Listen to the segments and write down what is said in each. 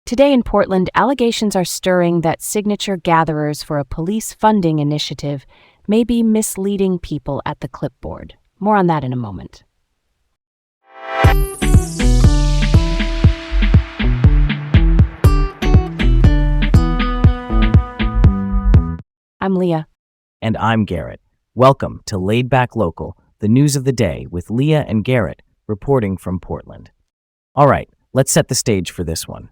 Today in Portland, allegations are stirring that signature gatherers for a police funding initiative may be misleading people at the clipboard. More on that in a moment. I'm Leah. And I'm Garrett. Welcome to Laid Back Local, the news of the day with Leah and Garrett reporting from Portland. All right, let's set the stage for this one.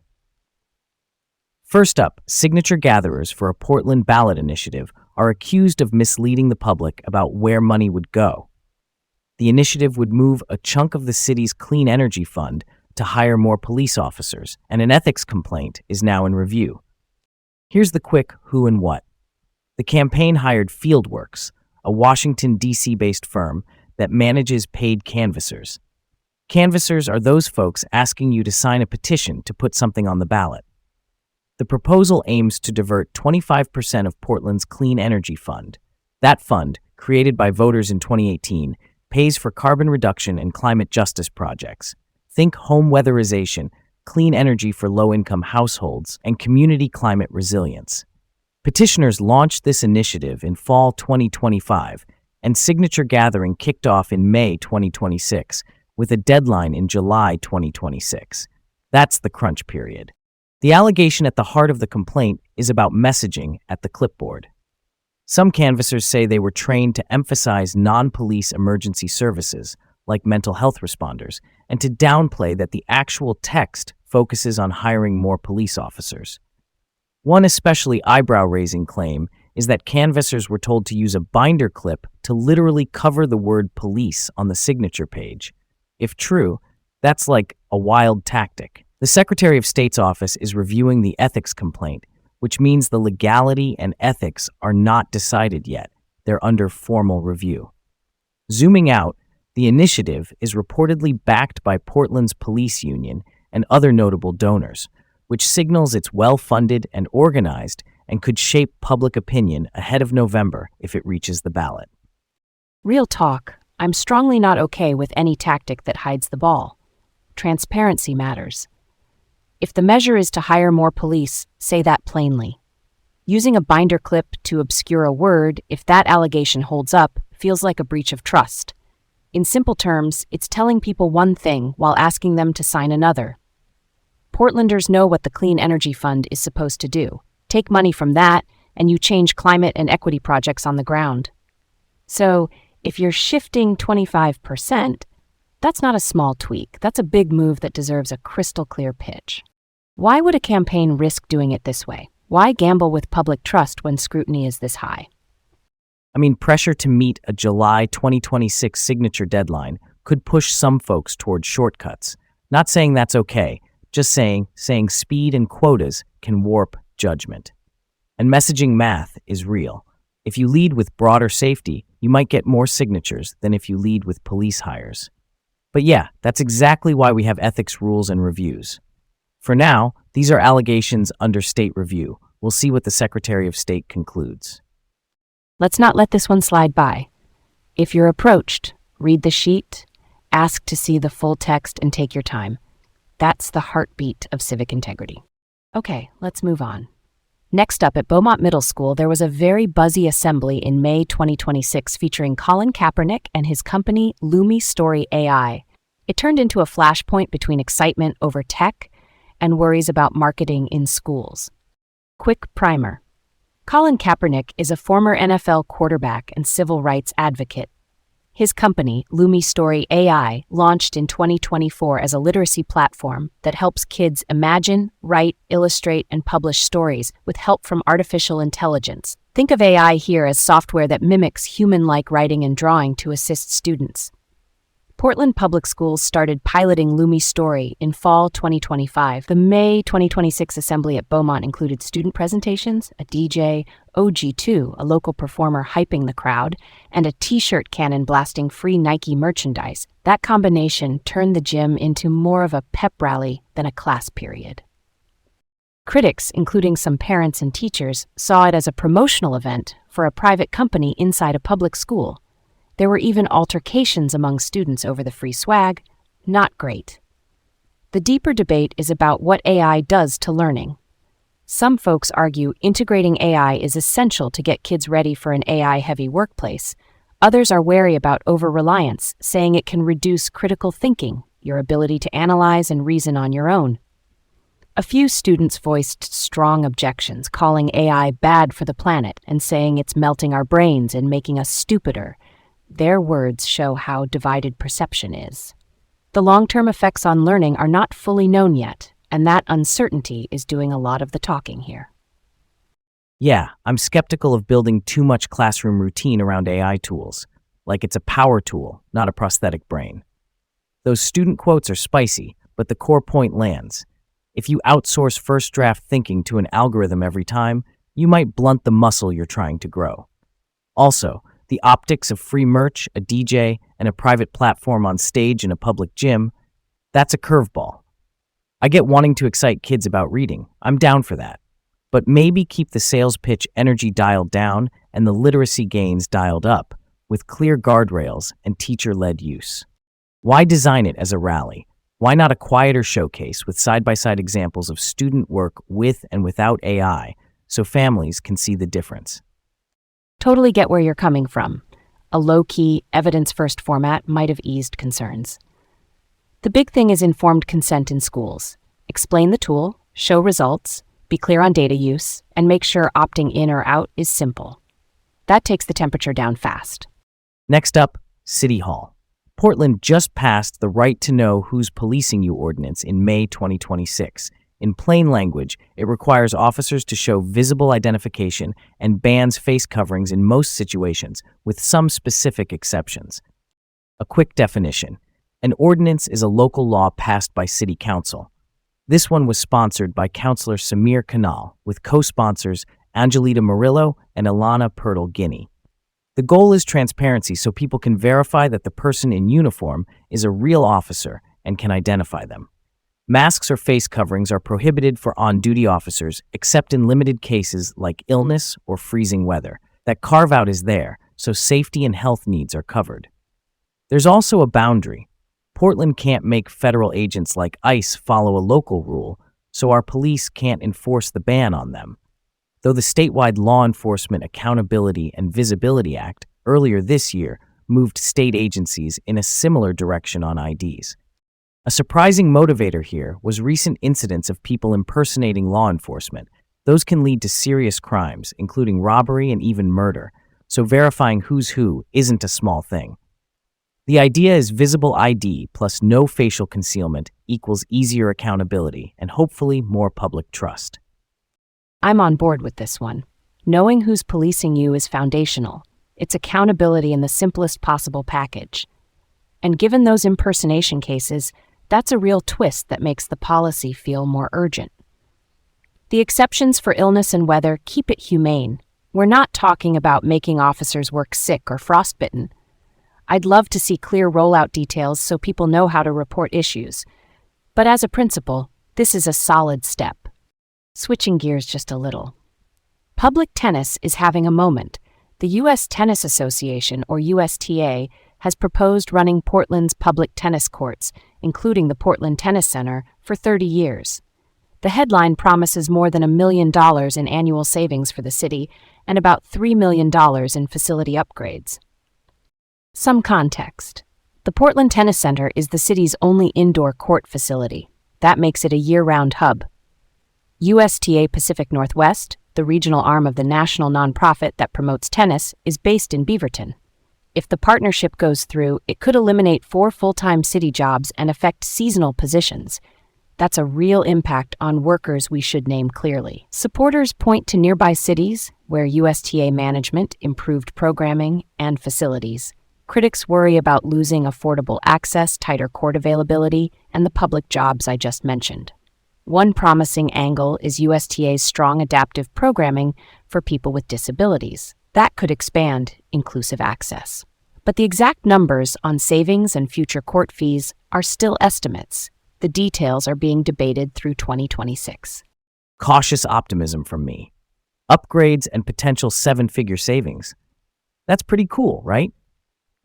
First up, signature gatherers for a Portland ballot initiative are accused of misleading the public about where money would go. The initiative would move a chunk of the city's clean energy fund to hire more police officers, and an ethics complaint is now in review. Here's the quick who and what. The campaign hired Fieldworks, a Washington, D.C.-based firm that manages paid canvassers. Canvassers are those folks asking you to sign a petition to put something on the ballot. The proposal aims to divert 25% of Portland's clean energy fund. That fund, created by voters in 2018, pays for carbon reduction and climate justice projects. Think home weatherization, clean energy for low-income households, and community climate resilience. Petitioners launched this initiative in fall 2025, and signature gathering kicked off in May 2026, with a deadline in July 2026. That's the crunch period. The allegation at the heart of the complaint is about messaging at the clipboard. Some canvassers say they were trained to emphasize non-police emergency services, like mental health responders, and to downplay that the actual text focuses on hiring more police officers. One especially eyebrow-raising claim is that canvassers were told to use a binder clip to literally cover the word police on the signature page. If true, that's like a wild tactic. The Secretary of State's office is reviewing the ethics complaint, which means the legality and ethics are not decided yet. They're under formal review. Zooming out, the initiative is reportedly backed by Portland's police union and other notable donors, which signals it's well-funded and organized and could shape public opinion ahead of November if it reaches the ballot. Real talk, I'm strongly not okay with any tactic that hides the ball. Transparency matters. If the measure is to hire more police, say that plainly. Using a binder clip to obscure a word, if that allegation holds up, feels like a breach of trust. In simple terms, it's telling people one thing while asking them to sign another. Portlanders know what the Clean Energy Fund is supposed to do. Take money from that, and you change climate and equity projects on the ground. So, if you're shifting 25%, that's not a small tweak. That's a big move that deserves a crystal clear pitch. Why would a campaign risk doing it this way? Why gamble with public trust when scrutiny is this high? Pressure to meet a July 2026 signature deadline could push some folks toward shortcuts. Not saying that's okay, just saying speed and quotas can warp judgment. And messaging math is real. If you lead with broader safety, you might get more signatures than if you lead with police hires. But yeah, that's exactly why we have ethics rules and reviews. For now, these are allegations under state review. We'll see what the Secretary of State concludes. Let's not let this one slide by. If you're approached, read the sheet, ask to see the full text, and take your time. That's the heartbeat of civic integrity. Okay, let's move on. Next up, at Beaumont Middle School, there was a very buzzy assembly in May 2026 featuring Colin Kaepernick and his company, Lumi Story AI. It turned into a flashpoint between excitement over tech and worries about marketing in schools. Quick primer. Colin Kaepernick is a former NFL quarterback and civil rights advocate. His company, Lumi Story AI, launched in 2024 as a literacy platform that helps kids imagine, write, illustrate, and publish stories with help from artificial intelligence. Think of AI here as software that mimics human-like writing and drawing to assist students. Portland Public Schools started piloting Lumi Story in fall 2025. The May 2026 assembly at Beaumont included student presentations, a DJ, OG2, a local performer hyping the crowd, and a t-shirt cannon blasting free Nike merchandise. That combination turned the gym into more of a pep rally than a class period. Critics, including some parents and teachers, saw it as a promotional event for a private company inside a public school. There were even altercations among students over the free swag. Not great. The deeper debate is about what AI does to learning. Some folks argue integrating AI is essential to get kids ready for an AI-heavy workplace. Others are wary about over-reliance, saying it can reduce critical thinking, your ability to analyze and reason on your own. A few students voiced strong objections, calling AI bad for the planet and saying it's melting our brains and making us stupider. Their words show how divided perception is. The long-term effects on learning are not fully known yet, and that uncertainty is doing a lot of the talking here. Yeah, I'm skeptical of building too much classroom routine around AI tools, like it's a power tool, not a prosthetic brain. Those student quotes are spicy, but the core point lands. If you outsource first draft thinking to an algorithm every time, you might blunt the muscle you're trying to grow. Also, the optics of free merch, a DJ, and a private platform on stage in a public gym, that's a curveball. I get wanting to excite kids about reading. I'm down for that. But maybe keep the sales pitch energy dialed down and the literacy gains dialed up, with clear guardrails and teacher-led use. Why design it as a rally? Why not a quieter showcase with side-by-side examples of student work with and without AI so families can see the difference? Totally get where you're coming from. A low-key, evidence-first format might have eased concerns. The big thing is informed consent in schools. Explain the tool, show results, be clear on data use, and make sure opting in or out is simple. That takes the temperature down fast. Next up, City Hall. Portland just passed the Right to Know Who's Policing You ordinance in May 2026. In plain language, it requires officers to show visible identification and bans face coverings in most situations, with some specific exceptions. A quick definition. An ordinance is a local law passed by City Council. This one was sponsored by Councillor Samir Kanal, with co-sponsors Angelita Murillo and Ilana Pirtle-Guinea. The goal is transparency so people can verify that the person in uniform is a real officer and can identify them. Masks or face coverings are prohibited for on-duty officers except in limited cases like illness or freezing weather. That carve-out is there, so safety and health needs are covered. There's also a boundary. Portland can't make federal agents like ICE follow a local rule, so our police can't enforce the ban on them. Though the statewide Law Enforcement Accountability and Visibility Act earlier this year moved state agencies in a similar direction on IDs. A surprising motivator here was recent incidents of people impersonating law enforcement. Those can lead to serious crimes, including robbery and even murder, so verifying who's who isn't a small thing. The idea is visible ID plus no facial concealment equals easier accountability and hopefully more public trust. I'm on board with this one. Knowing who's policing you is foundational. It's accountability in the simplest possible package. And given those impersonation cases, that's a real twist that makes the policy feel more urgent. The exceptions for illness and weather keep it humane. We're not talking about making officers work sick or frostbitten. I'd love to see clear rollout details so people know how to report issues. But as a principle, this is a solid step. Switching gears just a little. Public tennis is having a moment. The U.S. Tennis Association, or USTA, has proposed running Portland's public tennis courts, including the Portland Tennis Center, for 30 years. The headline promises more than $1 million in annual savings for the city and about $3 million in facility upgrades. Some context. The Portland Tennis Center is the city's only indoor court facility. That makes it a year-round hub. USTA Pacific Northwest, the regional arm of the national nonprofit that promotes tennis, is based in Beaverton. If the partnership goes through, it could eliminate 4 full-time city jobs and affect seasonal positions. That's a real impact on workers we should name clearly. Supporters point to nearby cities, where USTA management improved programming and facilities. Critics worry about losing affordable access, tighter court availability, and the public jobs I just mentioned. One promising angle is USTA's strong adaptive programming for people with disabilities. That could expand inclusive access. But the exact numbers on savings and future court fees are still estimates. The details are being debated through 2026. Cautious optimism from me. Upgrades and potential 7-figure savings. That's pretty cool, right?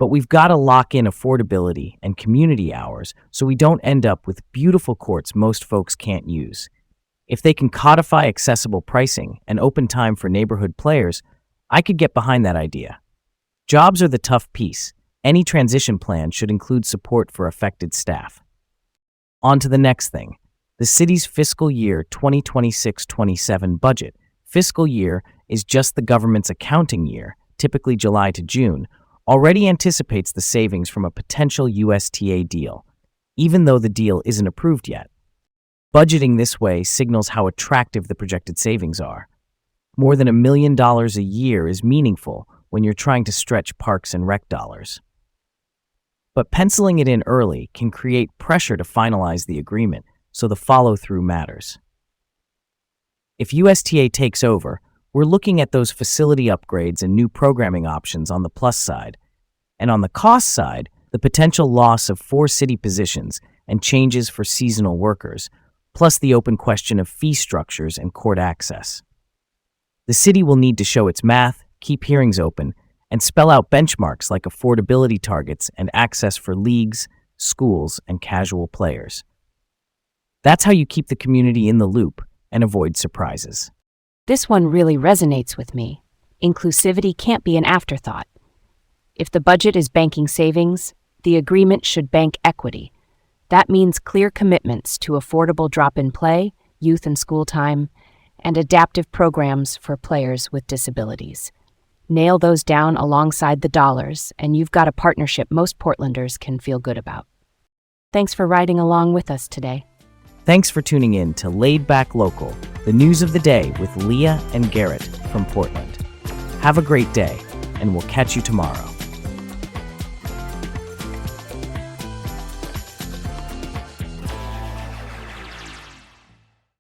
But we've got to lock in affordability and community hours so we don't end up with beautiful courts most folks can't use. If they can codify accessible pricing and open time for neighborhood players, I could get behind that idea. Jobs are the tough piece. Any transition plan should include support for affected staff. On to the next thing. The city's fiscal year 2026-27 budget. Fiscal year is just the government's accounting year, typically July to June, already anticipates the savings from a potential USTA deal, even though the deal isn't approved yet. Budgeting this way signals how attractive the projected savings are. More than $1 million a year is meaningful when you're trying to stretch parks and rec dollars. But penciling it in early can create pressure to finalize the agreement, so the follow-through matters. If USTA takes over, we're looking at those facility upgrades and new programming options on the plus side. And on the cost side, the potential loss of 4 city positions and changes for seasonal workers, plus the open question of fee structures and court access. The city will need to show its math, keep hearings open, and spell out benchmarks like affordability targets and access for leagues, schools, and casual players. That's how you keep the community in the loop and avoid surprises. This one really resonates with me. Inclusivity can't be an afterthought. If the budget is banking savings, the agreement should bank equity. That means clear commitments to affordable drop-in play, youth and school time, and adaptive programs for players with disabilities. Nail those down alongside the dollars, and you've got a partnership most Portlanders can feel good about. Thanks for riding along with us today. Thanks for tuning in to Laid Back Local, the news of the day with Leah and Garrett from Portland. Have a great day, and we'll catch you tomorrow.